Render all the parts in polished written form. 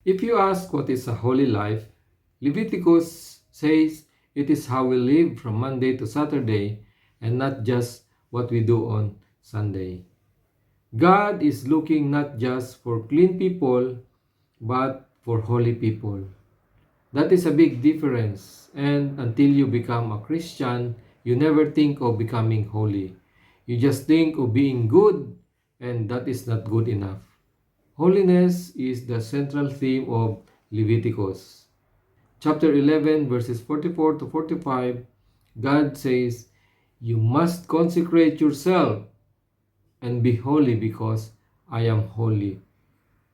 If you ask what is a holy life, Leviticus says it is how we live from Monday to Saturday and not just what we do on Sunday. God is looking not just for clean people but for holy people. That is a big difference, and until you become a Christian, you never think of becoming holy. You just think of being good, and that is not good enough. Holiness is the central theme of Leviticus. Chapter 11, verses 44 to 45, God says, "You must consecrate yourself and be holy because I am holy.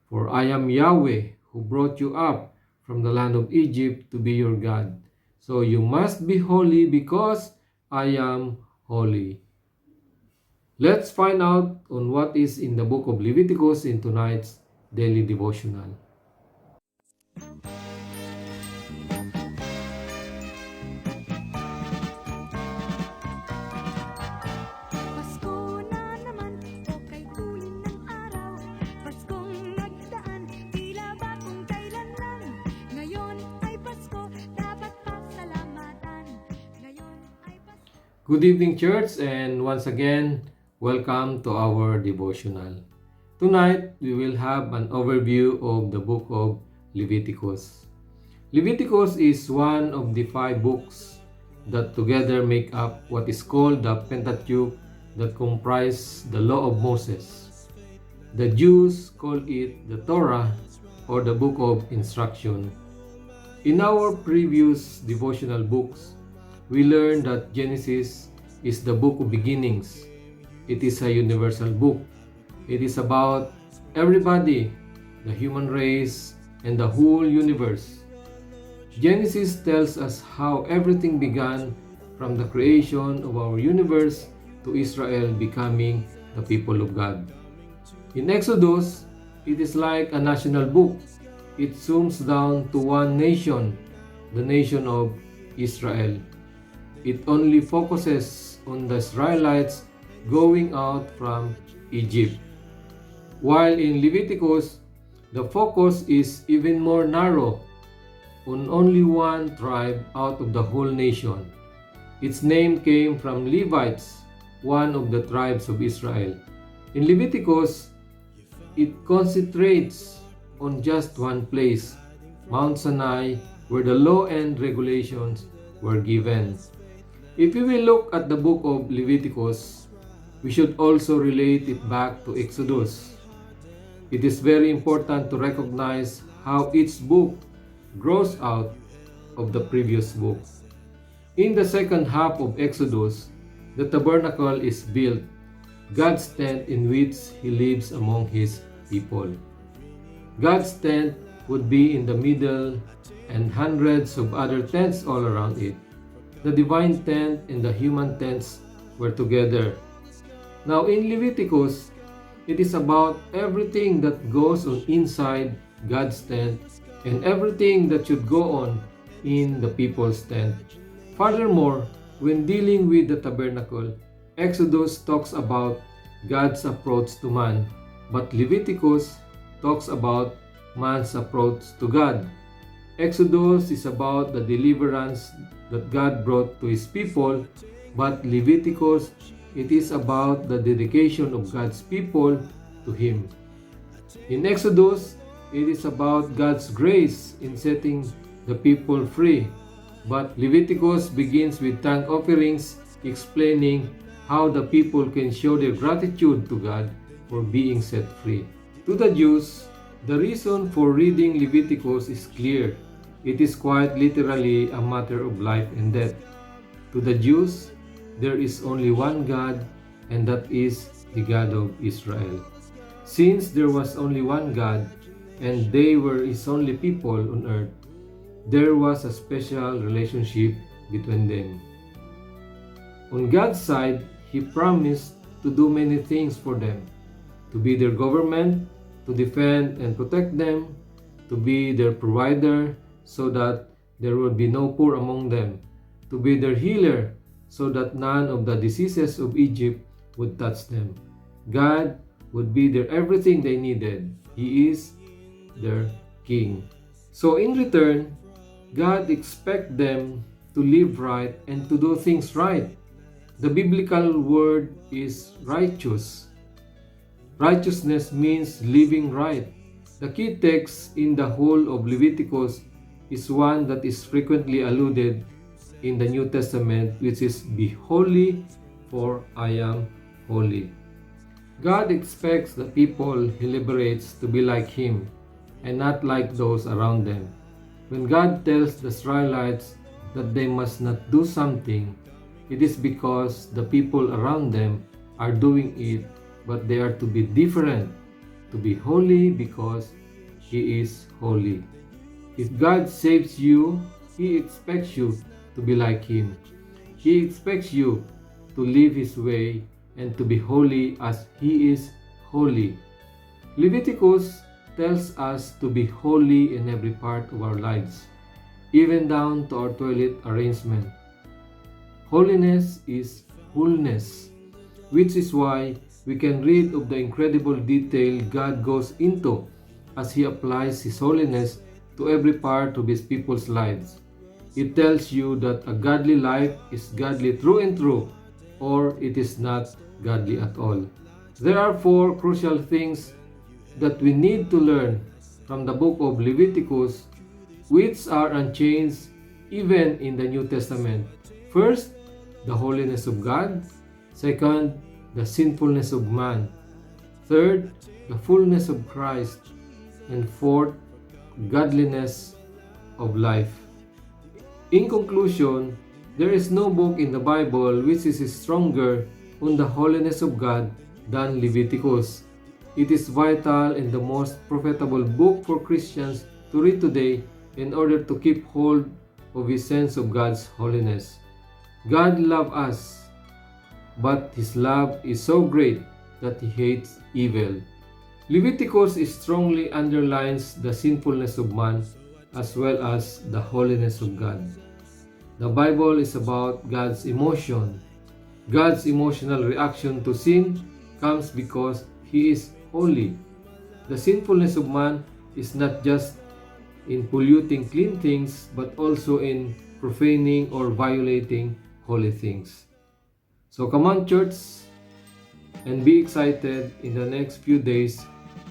For I am Yahweh who brought you up from the land of Egypt to be your God. So you must be holy because I am holy." Let's find out on what is in the book of Leviticus in tonight's daily devotional. Pasko na naman, okay tulin ng araw. Paskong nagdaan, tila ba kung kailan lang. Ngayon ay Pasko, dapat pasalamatan. Ngayon ay Pasko. Good evening, church, and once again, welcome to our devotional. Tonight, we will have an overview of the book of Leviticus. Leviticus is one of the 5 books that together make up what is called the Pentateuch that comprise the law of Moses. The Jews call it the Torah or the book of instruction. In our previous devotional books, we learned that Genesis is the book of beginnings. It is a universal book. It is about everybody, the human race, and the whole universe. Genesis tells us how everything began from the creation of our universe to Israel becoming the people of God. In Exodus, it is like a national book. It zooms down to one nation, the nation of Israel. It only focuses on the Israelites going out from Egypt. While in Leviticus, the focus is even more narrow, on only one tribe out of the whole nation. Its name came from Levites, one of the tribes of Israel. In Leviticus, it concentrates on just one place, Mount Sinai, where the law and regulations were given. If we will look at the book of Leviticus, we should also relate it back to Exodus. It is very important to recognize how each book grows out of the previous book. In the second half of Exodus, the tabernacle is built, God's tent in which He lives among His people. God's tent would be in the middle and hundreds of other tents all around it. The divine tent and the human tents were together. Now in Leviticus, it is about everything that goes on inside God's tent and everything that should go on in the people's tent. Furthermore, when dealing with the tabernacle, Exodus talks about God's approach to man, but Leviticus talks about man's approach to God. Exodus is about the deliverance that God brought to His people, but Leviticus, it is about the dedication of God's people to Him. In Exodus, it is about God's grace in setting the people free, but Leviticus begins with thank offerings explaining how the people can show their gratitude to God for being set free. To the Jews, the reason for reading Leviticus is clear. It is quite literally a matter of life and death. To the Jews, there is only one God, and that is the God of Israel. Since there was only one God, and they were His only people on earth, there was a special relationship between them. On God's side, He promised to do many things for them, to be their government, to defend and protect them, to be their provider so that there would be no poor among them, to be their healer so that none of the diseases of Egypt would touch them. God would be their everything they needed. He is their king. So in return, God expects them to live right and to do things right. The biblical word is righteous. Righteousness means living right. The key text in the whole of Leviticus is one that is frequently alluded in the New Testament, which is "Be holy, for I am holy." God expects the people He liberates to be like Him and not like those around them. When God tells the Israelites that they must not do something, it is because the people around them are doing it, but they are to be different, to be holy because He is holy. If God saves you, He expects you to be like Him. He expects you to live His way and to be holy as He is holy. Leviticus tells us to be holy in every part of our lives, even down to our toilet arrangement. Holiness is wholeness, which is why we can read of the incredible detail God goes into as He applies His holiness to every part of His people's lives. It tells you that a godly life is godly through and through, or it is not godly at all. There are four crucial things that we need to learn from the book of Leviticus, which are unchanged even in the New Testament. First, the holiness of God. Second, the sinfulness of man. Third, the fullness of Christ. And fourth, godliness of life. In conclusion, there is no book in the Bible which is stronger on the holiness of God than Leviticus. It is vital and the most profitable book for Christians to read today in order to keep hold of His sense of God's holiness. God loves us, but His love is so great that He hates evil. Leviticus strongly underlines the sinfulness of man as well as the holiness of God. The Bible is about God's emotion. God's emotional reaction to sin comes because He is holy. The sinfulness of man is not just in polluting clean things, but also in profaning or violating holy things. So come on, church, and be excited in the next few days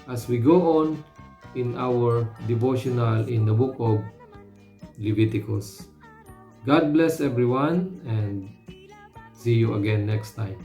as we go on in our devotional in the book of Leviticus. God bless everyone and see you again next time.